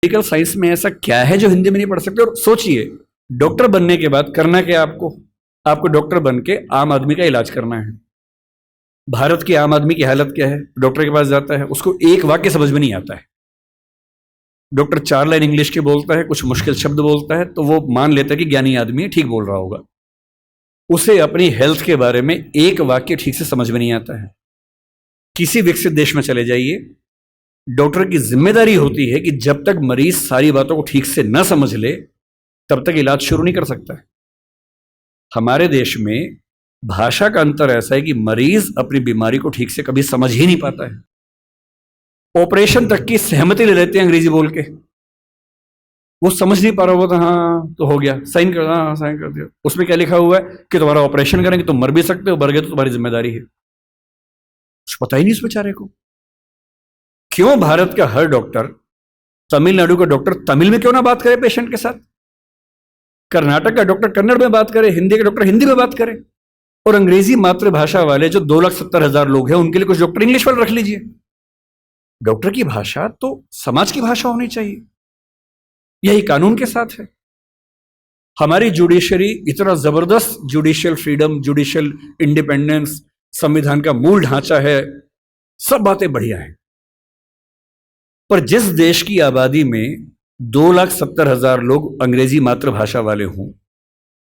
Medical science में ऐसा क्या है जो हिंदी में नहीं पढ़ सकते? और सोचिए, डॉक्टर बनने के बाद करना क्या आपको? आपको डॉक्टर बन के आम आदमी का इलाज करना है। भारत की आम आदमी की हालत क्या है? डॉक्टर के पास जाता है, उसको एक वाक्य समझ में नहीं आता है। डॉक्टर 4 लाइन इंग्लिश के बोलता है, कुछ मुश्किल शब्द बोलता है, तो वो मान लेता है कि ज्ञानी आदमी है, ठीक बोल रहा होगा। उसे अपनी हेल्थ के बारे में एक वाक्य ठीक से समझ में नहीं आता है। किसी विकसित देश में चले जाइए, डॉक्टर की जिम्मेदारी होती है कि जब तक मरीज सारी बातों को ठीक से न समझ ले तब तक इलाज शुरू नहीं कर सकता है। हमारे देश में भाषा का अंतर ऐसा है कि मरीज अपनी बीमारी को ठीक से कभी समझ ही नहीं पाता है। ऑपरेशन तक की सहमति ले लेते हैं अंग्रेजी बोल के। वो समझ नहीं पा रहा होता, हाँ तो हो गया, साइन कर, हाँ साइन कर दिया। उसमें क्या लिखा हुआ है कि तुम्हारा ऑपरेशन करेंगे, तुम मर भी सकते हो, मर गए तो तुम्हारी जिम्मेदारी है। कुछ पता ही नहीं उस बेचारे को। क्यों भारत का हर डॉक्टर, तमिलनाडु का डॉक्टर तमिल में क्यों ना बात करे पेशेंट के साथ? कर्नाटक का डॉक्टर कन्नड़ में बात करे, हिंदी का डॉक्टर हिंदी में बात करे। और अंग्रेजी मातृभाषा वाले जो 2,70,000 लोग हैं, उनके लिए कुछ डॉक्टर इंग्लिश वाले रख लीजिए। डॉक्टर की भाषा तो समाज की भाषा होनी चाहिए। यही कानून के साथ है। हमारी जुडिशरी इतना जबरदस्त जुडिशियल फ्रीडम, जुडिशियल इंडिपेंडेंस, संविधान का मूल ढांचा है, सब बातें बढ़िया हैं। पर जिस देश की आबादी में 2,70,000 लोग अंग्रेजी मातृभाषा वाले हों,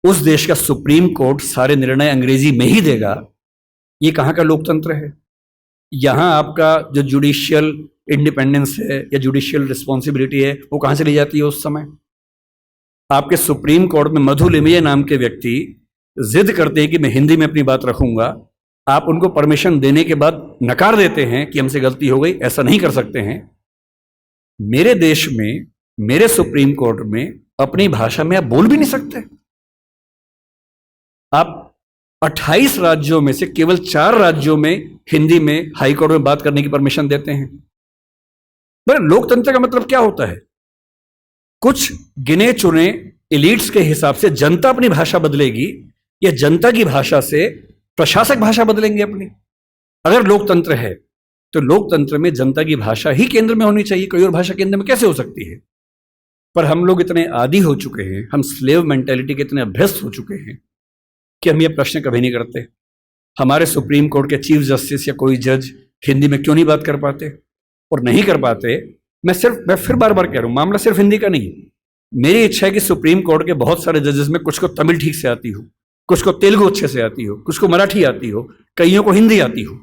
उस देश का सुप्रीम कोर्ट सारे निर्णय अंग्रेजी में ही देगा, ये कहां का लोकतंत्र है? यहां आपका जो जुडिशियल इंडिपेंडेंस है या जुडिशियल रिस्पॉन्सिबिलिटी है, वो कहां चली जाती है उस समय? आपके सुप्रीम कोर्ट में मधु लिमये नाम के व्यक्ति जिद करते हैं कि मैं हिंदी में अपनी बात रखूंगा। आप उनको परमिशन देने के बाद नकार देते हैं कि हमसे गलती हो गई, ऐसा नहीं कर सकते हैं। मेरे देश में, मेरे सुप्रीम कोर्ट में अपनी भाषा में आप बोल भी नहीं सकते। आप 28 राज्यों में से केवल 4 राज्यों में हिंदी में हाई कोर्ट में बात करने की परमिशन देते हैं। मेरे लोकतंत्र का मतलब क्या होता है? कुछ गिने चुने एलिट्स के हिसाब से जनता अपनी भाषा बदलेगी या जनता की भाषा से प्रशासक भाषा बदलेंगे अपनी? अगर लोकतंत्र है तो लोकतंत्र में जनता की भाषा ही केंद्र में होनी चाहिए। कोई और भाषा केंद्र में कैसे हो सकती है? पर हम लोग इतने आदी हो चुके हैं, हम स्लेव मेंटेलिटी के इतने अभ्यस्त हो चुके हैं कि हम ये प्रश्न कभी नहीं करते। हमारे सुप्रीम कोर्ट के चीफ जस्टिस या कोई जज हिंदी में क्यों नहीं बात कर पाते? और नहीं कर पाते, मैं फिर बार बार कह रहा हूं, मामला सिर्फ हिंदी का नहीं। मेरी इच्छा है कि सुप्रीम कोर्ट के बहुत सारे जजेस में कुछ को तमिल ठीक से आती हो, कुछ को तेलुगु अच्छे से आती हो, कुछ को मराठी आती हो, कईयों को हिंदी आती हो।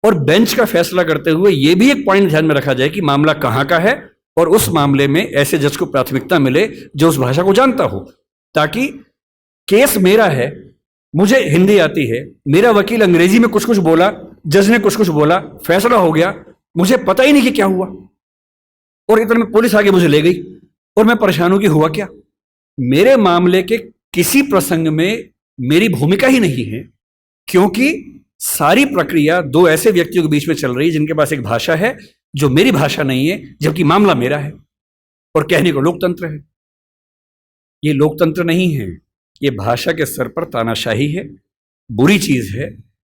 और बेंच का फैसला करते हुए यह भी एक पॉइंट ध्यान में रखा जाए कि मामला कहां का है और उस मामले में ऐसे जज को प्राथमिकता मिले जो उस भाषा को जानता हो, ताकि केस मेरा है, मुझे हिंदी आती है, मेरा वकील अंग्रेजी में कुछ कुछ बोला, जज ने कुछ कुछ बोला, फैसला हो गया, मुझे पता ही नहीं कि क्या हुआ, और इतने में पुलिस आगे मुझे ले गई और मैं परेशान हूं कि हुआ क्या। मेरे मामले के किसी प्रसंग में मेरी भूमिका ही नहीं है, क्योंकि सारी प्रक्रिया 2 ऐसे व्यक्तियों के बीच में चल रही है जिनके पास एक भाषा है जो मेरी भाषा नहीं है, जबकि मामला मेरा है। और कहने को लोकतंत्र है। ये लोकतंत्र नहीं है, ये भाषा के स्तर पर तानाशाही है, बुरी चीज है।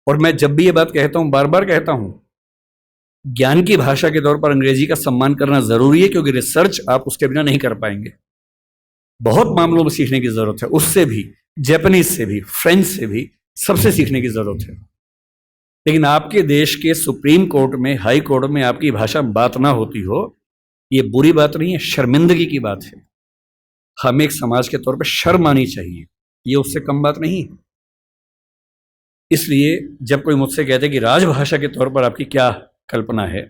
और मैं जब भी ये बात कहता हूं, बार बार कहता हूं, ज्ञान की भाषा के तौर पर अंग्रेजी का सम्मान करना जरूरी है, क्योंकि रिसर्च आप उसके बिना नहीं कर पाएंगे। बहुत मामलों में सीखने की जरूरत है, उससे भी, जापानीज से भी, फ्रेंच से भी, सबसे सीखने की जरूरत है। लेकिन आपके देश के सुप्रीम कोर्ट में, हाई कोर्ट में आपकी भाषा में बात ना होती हो, ये बुरी बात नहीं है, शर्मिंदगी की बात है। हमें एक समाज के तौर पर शर्म आनी चाहिए, ये उससे कम बात नहीं है। इसलिए जब कोई मुझसे कहते कि राजभाषा के तौर पर आपकी क्या कल्पना है,